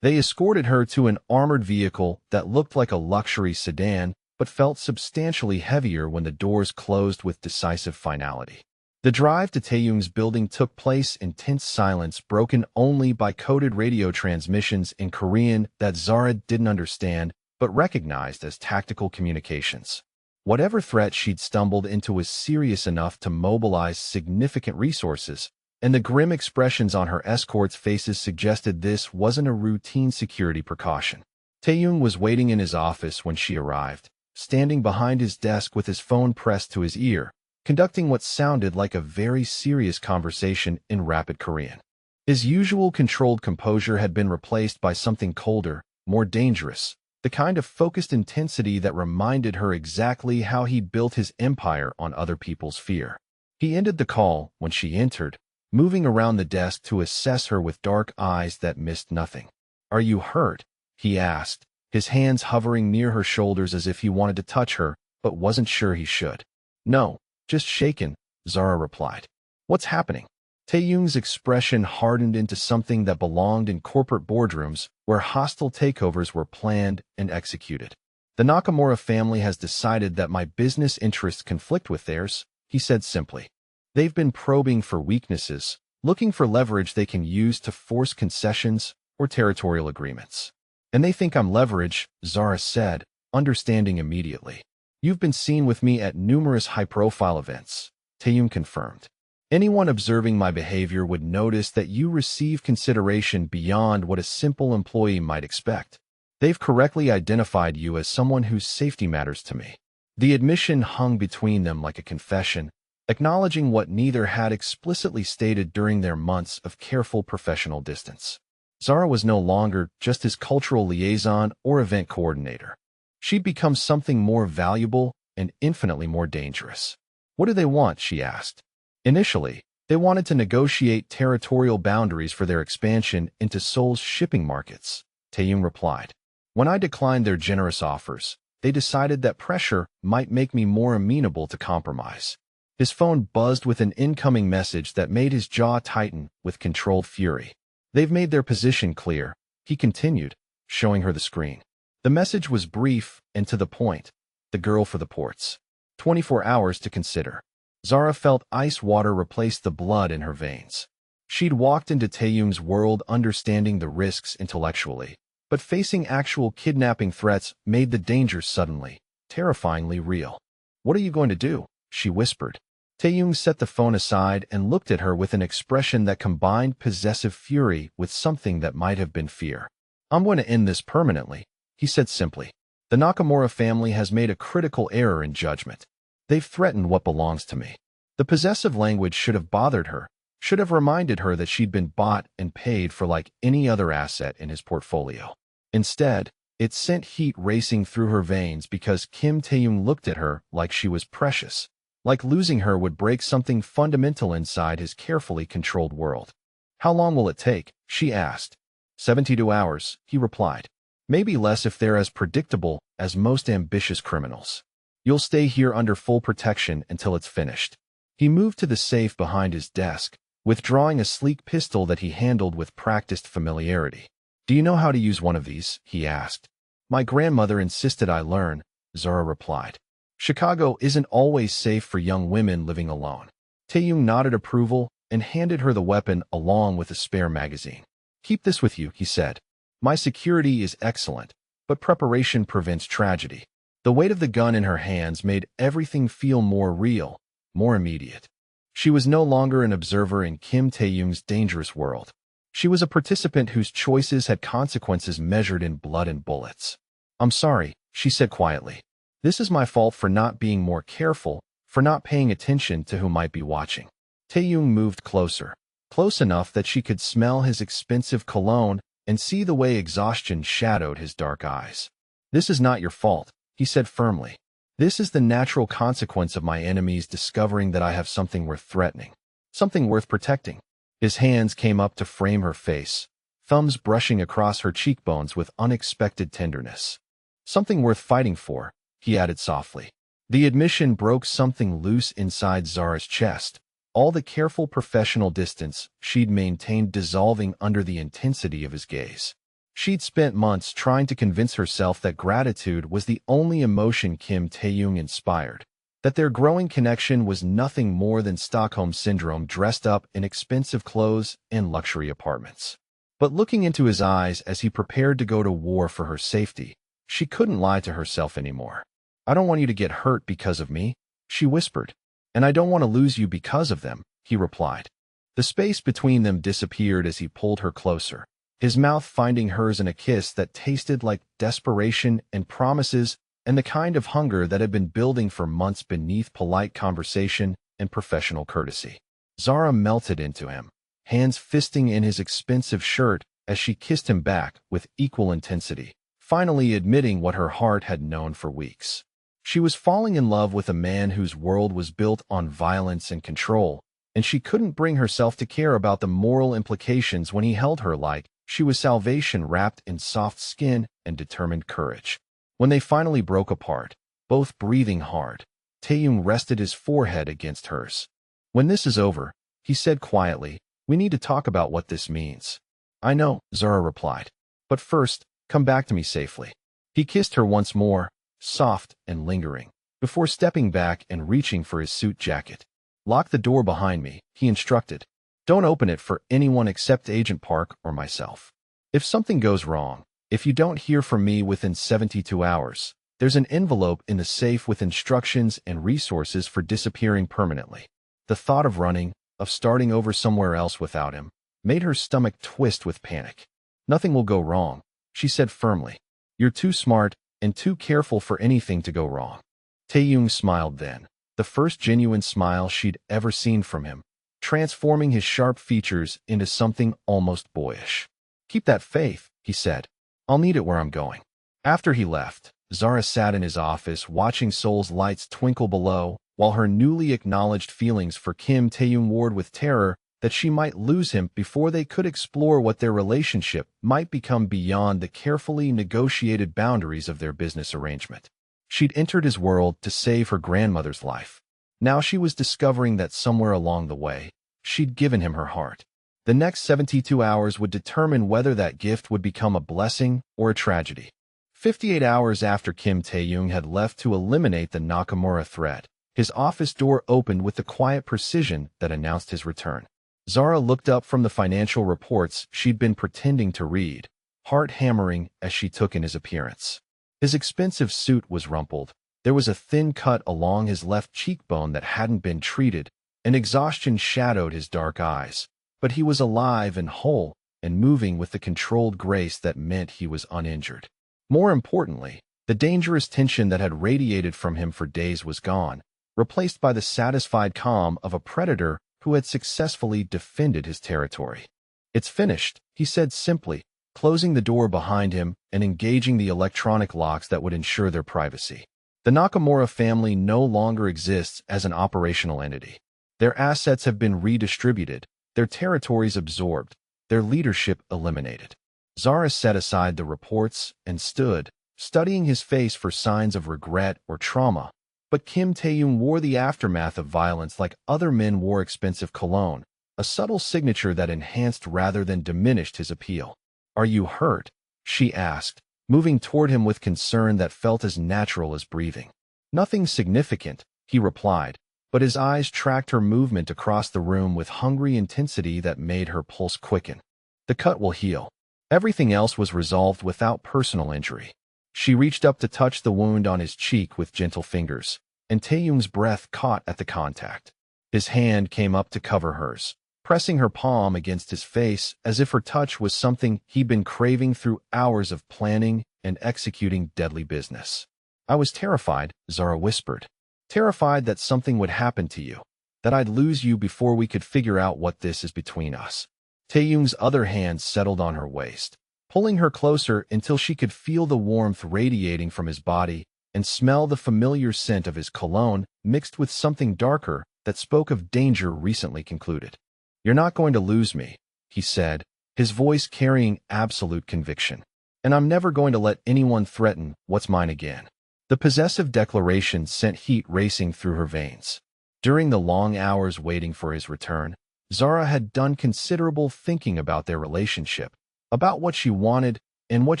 They escorted her to an armored vehicle that looked like a luxury sedan but felt substantially heavier when the doors closed with decisive finality. The drive to Taeyoung's building took place in tense silence broken only by coded radio transmissions in Korean that Zara didn't understand but recognized as tactical communications. Whatever threat she'd stumbled into was serious enough to mobilize significant resources, and the grim expressions on her escorts' faces suggested this wasn't a routine security precaution. Taeyoung was waiting in his office when she arrived, standing behind his desk with his phone pressed to his ear, conducting what sounded like a very serious conversation in rapid Korean. His usual controlled composure had been replaced by something colder, more dangerous, the kind of focused intensity that reminded her exactly how he'd built his empire on other people's fear. He ended the call when she entered, moving around the desk to assess her with dark eyes that missed nothing. "Are you hurt?" he asked, his hands hovering near her shoulders as if he wanted to touch her, but wasn't sure he should. "No, just shaken," Zara replied. "What's happening?" Taeyoung's expression hardened into something that belonged in corporate boardrooms where hostile takeovers were planned and executed. "The Nakamura family has decided that my business interests conflict with theirs," he said simply. "They've been probing for weaknesses, looking for leverage they can use to force concessions or territorial agreements. And they think I'm leverage," Zara said, understanding immediately. "You've been seen with me at numerous high-profile events," Taeyoung confirmed. "Anyone observing my behavior would notice that you receive consideration beyond what a simple employee might expect. They've correctly identified you as someone whose safety matters to me." The admission hung between them like a confession, acknowledging what neither had explicitly stated during their months of careful professional distance. Zara was no longer just his cultural liaison or event coordinator. She'd become something more valuable and infinitely more dangerous. What do they want? She asked. Initially, they wanted to negotiate territorial boundaries for their expansion into Seoul's shipping markets, Taeyong replied. When I declined their generous offers, they decided that pressure might make me more amenable to compromise. His phone buzzed with an incoming message that made his jaw tighten with controlled fury. They've made their position clear, he continued, showing her the screen. The message was brief and to the point. The girl for the ports. 24 hours to consider. Zara felt ice water replace the blood in her veins. She'd walked into Taeyong's world understanding the risks intellectually, but facing actual kidnapping threats made the danger suddenly, terrifyingly real. What are you going to do? She whispered. Taeyong set the phone aside and looked at her with an expression that combined possessive fury with something that might have been fear. I'm going to end this permanently, he said simply. The Nakamura family has made a critical error in judgment. They've threatened what belongs to me. The possessive language should have bothered her, should have reminded her that she'd been bought and paid for like any other asset in his portfolio. Instead, it sent heat racing through her veins because Kim Taeyong looked at her like she was precious, like losing her would break something fundamental inside his carefully controlled world. How long will it take? She asked. 72 hours, he replied. Maybe less if they're as predictable as most ambitious criminals. You'll stay here under full protection until it's finished. He moved to the safe behind his desk, withdrawing a sleek pistol that he handled with practiced familiarity. Do you know how to use one of these? He asked. My grandmother insisted I learn, Zara replied. Chicago isn't always safe for young women living alone. Taeyong nodded approval and handed her the weapon along with a spare magazine. Keep this with you, he said. My security is excellent, but preparation prevents tragedy. The weight of the gun in her hands made everything feel more real, more immediate. She was no longer an observer in Kim Taeyong's dangerous world. She was a participant whose choices had consequences measured in blood and bullets. I'm sorry, she said quietly. This is my fault for not being more careful, for not paying attention to who might be watching. Taeyong moved closer, close enough that she could smell his expensive cologne and see the way exhaustion shadowed his dark eyes. This is not your fault, he said firmly. This is the natural consequence of my enemies discovering that I have something worth threatening, something worth protecting. His hands came up to frame her face, thumbs brushing across her cheekbones with unexpected tenderness. Something worth fighting for, he added softly. The admission broke something loose inside Zara's chest, all the careful professional distance she'd maintained dissolving under the intensity of his gaze. She'd spent months trying to convince herself that gratitude was the only emotion Kim Taeyong inspired, that their growing connection was nothing more than Stockholm Syndrome dressed up in expensive clothes and luxury apartments. But looking into his eyes as he prepared to go to war for her safety, she couldn't lie to herself anymore. I don't want you to get hurt because of me, she whispered. And I don't want to lose you because of them, he replied. The space between them disappeared as he pulled her closer, his mouth finding hers in a kiss that tasted like desperation and promises and the kind of hunger that had been building for months beneath polite conversation and professional courtesy. Zara melted into him, hands fisting in his expensive shirt as she kissed him back with equal intensity, finally admitting what her heart had known for weeks. She was falling in love with a man whose world was built on violence and control, and she couldn't bring herself to care about the moral implications when he held her like she was salvation wrapped in soft skin and determined courage. When they finally broke apart, both breathing hard, Taeyong rested his forehead against hers. When this is over, he said quietly, we need to talk about what this means. I know, Zara replied. But first, come back to me safely. He kissed her once more, soft and lingering, before stepping back and reaching for his suit jacket. Lock the door behind me, he instructed. Don't open it for anyone except Agent Park or myself. If something goes wrong, if you don't hear from me within 72 hours, there's an envelope in the safe with instructions and resources for disappearing permanently. The thought of running, of starting over somewhere else without him, made her stomach twist with panic. Nothing will go wrong, she said firmly. You're too smart and too careful for anything to go wrong. Taeyong smiled then, the first genuine smile she'd ever seen from him, transforming his sharp features into something almost boyish. Keep that faith, he said. I'll need it where I'm going. After he left, Zara sat in his office watching Seoul's lights twinkle below, while her newly acknowledged feelings for Kim Tae-young warred with terror that she might lose him before they could explore what their relationship might become beyond the carefully negotiated boundaries of their business arrangement. She'd entered his world to save her grandmother's life. Now she was discovering that somewhere along the way, she'd given him her heart. The next 72 hours would determine whether that gift would become a blessing or a tragedy. 58 hours after Kim Tae-young had left to eliminate the Nakamura threat, his office door opened with the quiet precision that announced his return. Zara looked up from the financial reports she'd been pretending to read, heart hammering as she took in his appearance. His expensive suit was rumpled. There was a thin cut along his left cheekbone that hadn't been treated, and exhaustion shadowed his dark eyes. But he was alive and whole, and moving with the controlled grace that meant he was uninjured. More importantly, the dangerous tension that had radiated from him for days was gone, replaced by the satisfied calm of a predator who had successfully defended his territory. "It's finished," he said simply, closing the door behind him and engaging the electronic locks that would ensure their privacy. The Nakamura family no longer exists as an operational entity. Their assets have been redistributed, their territories absorbed, their leadership eliminated. Zara set aside the reports and stood, studying his face for signs of regret or trauma. But Kim Tae-young wore the aftermath of violence like other men wore expensive cologne, a subtle signature that enhanced rather than diminished his appeal. "Are you hurt?" she asked, moving toward him with concern that felt as natural as breathing. "Nothing significant," he replied, but his eyes tracked her movement across the room with hungry intensity that made her pulse quicken. "The cut will heal." Everything else was resolved without personal injury. She reached up to touch the wound on his cheek with gentle fingers, and Tae-young's breath caught at the contact. His hand came up to cover hers, pressing her palm against his face as if her touch was something he'd been craving through hours of planning and executing deadly business. "I was terrified," Zara whispered. "Terrified that something would happen to you, that I'd lose you before we could figure out what this is between us." Tae-young's other hand settled on her waist, pulling her closer until she could feel the warmth radiating from his body and smell the familiar scent of his cologne mixed with something darker that spoke of danger recently concluded. "You're not going to lose me," he said, his voice carrying absolute conviction. "And I'm never going to let anyone threaten what's mine again." The possessive declaration sent heat racing through her veins. During the long hours waiting for his return, Zara had done considerable thinking about their relationship, about what she wanted and what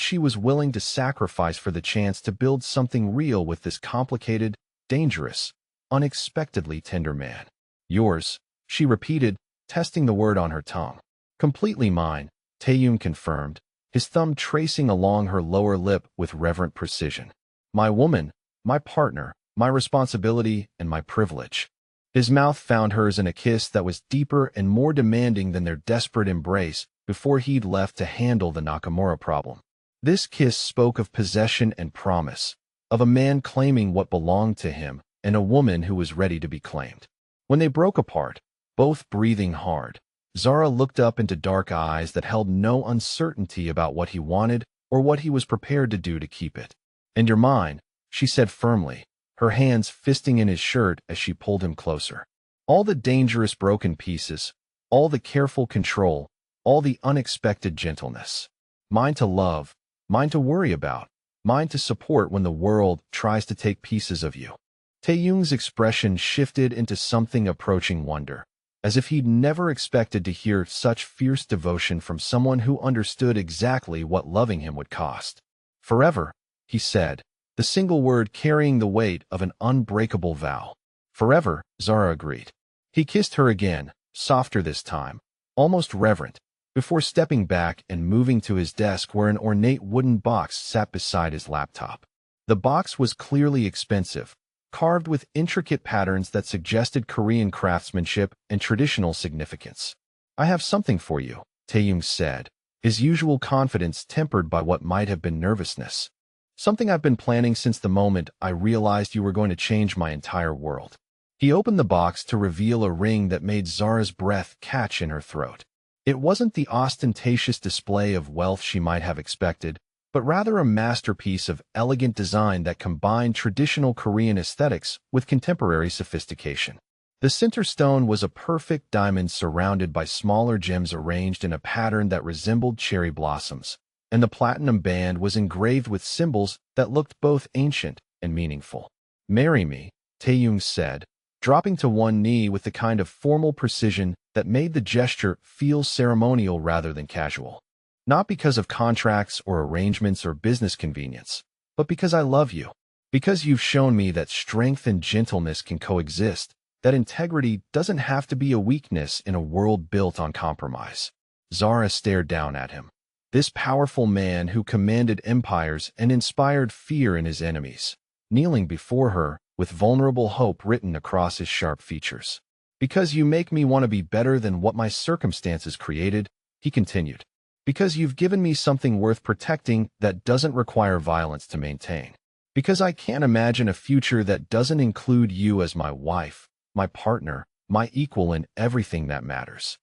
she was willing to sacrifice for the chance to build something real with this complicated, dangerous, unexpectedly tender man. "Yours," she repeated, testing the word on her tongue. "Completely mine," Tae-young confirmed, his thumb tracing along her lower lip with reverent precision. "My woman, my partner, my responsibility, and my privilege." His mouth found hers in a kiss that was deeper and more demanding than their desperate embrace before he'd left to handle the Nakamura problem. This kiss spoke of possession and promise, of a man claiming what belonged to him and a woman who was ready to be claimed. When they broke apart, both breathing hard, Zara looked up into dark eyes that held no uncertainty about what he wanted or what he was prepared to do to keep it. "And you're mine," she said firmly, her hands fisting in his shirt as she pulled him closer. All the dangerous broken pieces, all the careful control, all the unexpected gentleness. Mine to love, mine to worry about, mine to support when the world tries to take pieces of you. Tae-young's expression shifted into something approaching wonder, as if he'd never expected to hear such fierce devotion from someone who understood exactly what loving him would cost. "Forever," he said, the single word carrying the weight of an unbreakable vow. "Forever," Zara agreed. He kissed her again, softer this time, almost reverent, before stepping back and moving to his desk where an ornate wooden box sat beside his laptop. The box was clearly expensive, carved with intricate patterns that suggested Korean craftsmanship and traditional significance. "I have something for you," Tae-young said, his usual confidence tempered by what might have been nervousness. "Something I've been planning since the moment I realized you were going to change my entire world." He opened the box to reveal a ring that made Zara's breath catch in her throat. It wasn't the ostentatious display of wealth she might have expected, but rather a masterpiece of elegant design that combined traditional Korean aesthetics with contemporary sophistication. The center stone was a perfect diamond surrounded by smaller gems arranged in a pattern that resembled cherry blossoms, and the platinum band was engraved with symbols that looked both ancient and meaningful. "Marry me," Taeyong said, dropping to one knee with the kind of formal precision that made the gesture feel ceremonial rather than casual. "Not because of contracts or arrangements or business convenience, but because I love you. Because you've shown me that strength and gentleness can coexist, that integrity doesn't have to be a weakness in a world built on compromise." Zara stared down at him. This powerful man who commanded empires and inspired fear in his enemies, kneeling before her with vulnerable hope written across his sharp features. "Because you make me want to be better than what my circumstances created," he continued. "Because you've given me something worth protecting that doesn't require violence to maintain. Because I can't imagine a future that doesn't include you as my wife, my partner, my equal in everything that matters."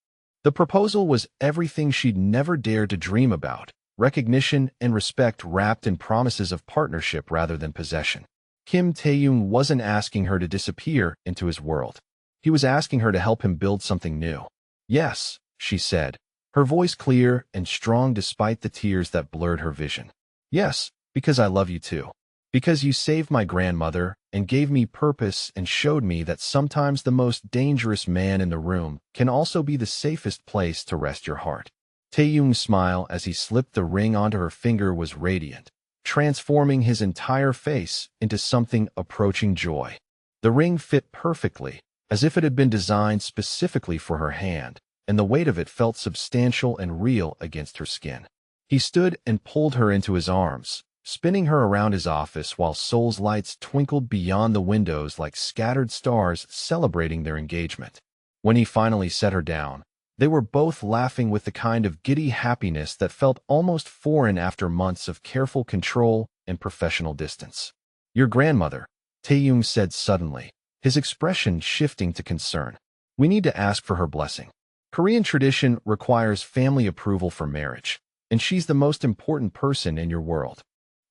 The proposal was everything she'd never dared to dream about: recognition and respect wrapped in promises of partnership rather than possession. Kim Taeyong wasn't asking her to disappear into his world. He was asking her to help him build something new. "Yes," she said, her voice clear and strong despite the tears that blurred her vision. "Yes, because I love you too. Because you saved my grandmother and gave me purpose and showed me that sometimes the most dangerous man in the room can also be the safest place to rest your heart." Taeyong's smile as he slipped the ring onto her finger was radiant, transforming his entire face into something approaching joy. The ring fit perfectly, as if it had been designed specifically for her hand, and the weight of it felt substantial and real against her skin. He stood and pulled her into his arms, spinning her around his office while Seoul's lights twinkled beyond the windows like scattered stars celebrating their engagement. When he finally set her down, they were both laughing with the kind of giddy happiness that felt almost foreign after months of careful control and professional distance. "Your grandmother," Taeyong said suddenly, his expression shifting to concern. "We need to ask for her blessing. Korean tradition requires family approval for marriage, and she's the most important person in your world."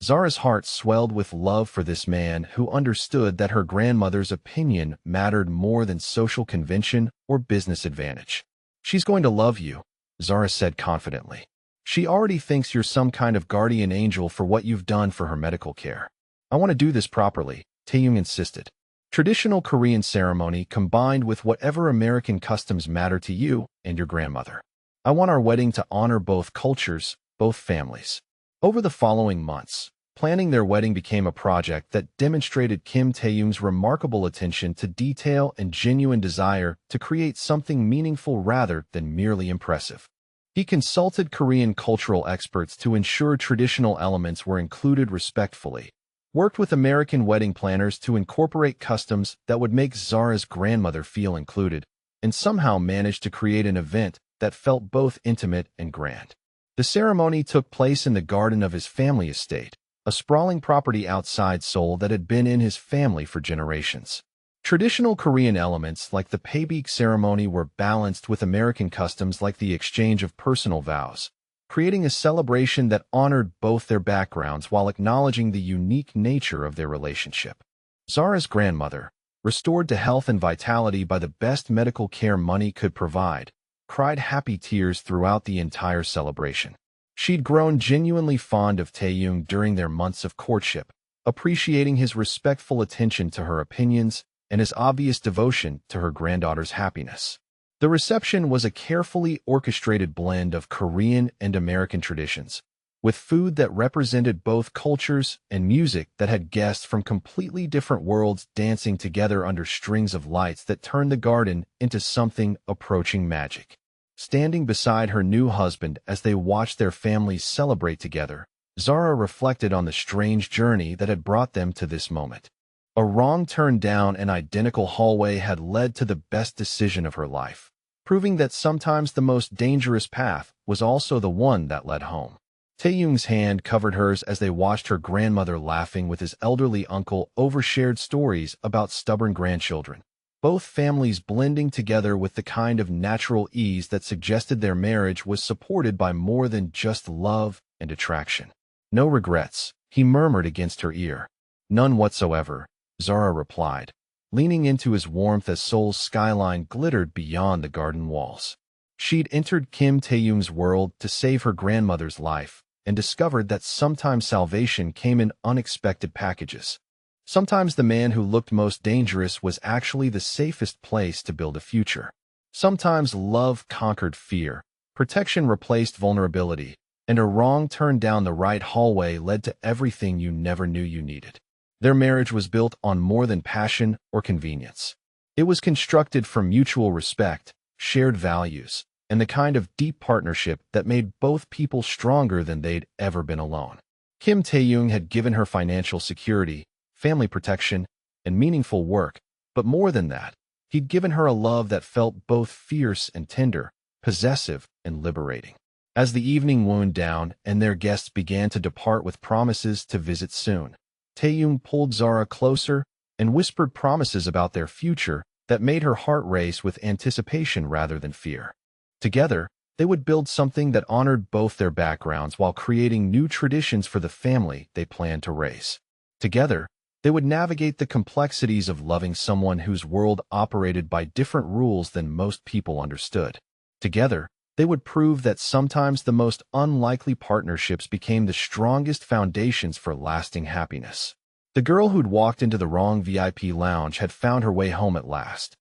Zara's heart swelled with love for this man who understood that her grandmother's opinion mattered more than social convention or business advantage. "She's going to love you," Zara said confidently. "She already thinks you're some kind of guardian angel for what you've done for her medical care." "I want to do this properly," Taeyong insisted. "Traditional Korean ceremony combined with whatever American customs matter to you and your grandmother. I want our wedding to honor both cultures, both families." Over the following months, planning their wedding became a project that demonstrated Kim Taeyong's remarkable attention to detail and genuine desire to create something meaningful rather than merely impressive. He consulted Korean cultural experts to ensure traditional elements were included respectfully, worked with American wedding planners to incorporate customs that would make Zara's grandmother feel included, and somehow managed to create an event that felt both intimate and grand. The ceremony took place in the garden of his family estate, a sprawling property outside Seoul that had been in his family for generations. Traditional Korean elements like the Paebik ceremony were balanced with American customs like the exchange of personal vows, creating a celebration that honored both their backgrounds while acknowledging the unique nature of their relationship. Zara's grandmother, restored to health and vitality by the best medical care money could provide, cried happy tears throughout the entire celebration. She'd grown genuinely fond of Taeyong during their months of courtship, appreciating his respectful attention to her opinions and his obvious devotion to her granddaughter's happiness. The reception was a carefully orchestrated blend of Korean and American traditions, with food that represented both cultures and music that had guests from completely different worlds dancing together under strings of lights that turned the garden into something approaching magic. Standing beside her new husband as they watched their families celebrate together, Zara reflected on the strange journey that had brought them to this moment. A wrong turn down an identical hallway had led to the best decision of her life, proving that sometimes the most dangerous path was also the one that led home. Taeyong's hand covered hers as they watched her grandmother laughing with his elderly uncle over shared stories about stubborn grandchildren, both families blending together with the kind of natural ease that suggested their marriage was supported by more than just love and attraction. "No regrets," he murmured against her ear. "None whatsoever," Zara replied, leaning into his warmth as Seoul's skyline glittered beyond the garden walls. She'd entered Kim Tae-young's world to save her grandmother's life and discovered that sometimes salvation came in unexpected packages. Sometimes the man who looked most dangerous was actually the safest place to build a future. Sometimes love conquered fear, protection replaced vulnerability, and a wrong turn down the right hallway led to everything you never knew you needed. Their marriage was built on more than passion or convenience. It was constructed from mutual respect, shared values, and the kind of deep partnership that made both people stronger than they'd ever been alone. Kim Tae-young had given her financial security, family protection, and meaningful work, but more than that, he'd given her a love that felt both fierce and tender, possessive and liberating. As the evening wound down and their guests began to depart with promises to visit soon, Tae-young pulled Zara closer and whispered promises about their future that made her heart race with anticipation rather than fear. Together, they would build something that honored both their backgrounds while creating new traditions for the family they planned to raise. Together, they would navigate the complexities of loving someone whose world operated by different rules than most people understood. Together, they would prove that sometimes the most unlikely partnerships became the strongest foundations for lasting happiness. The girl who'd walked into the wrong VIP lounge had found her way home at last.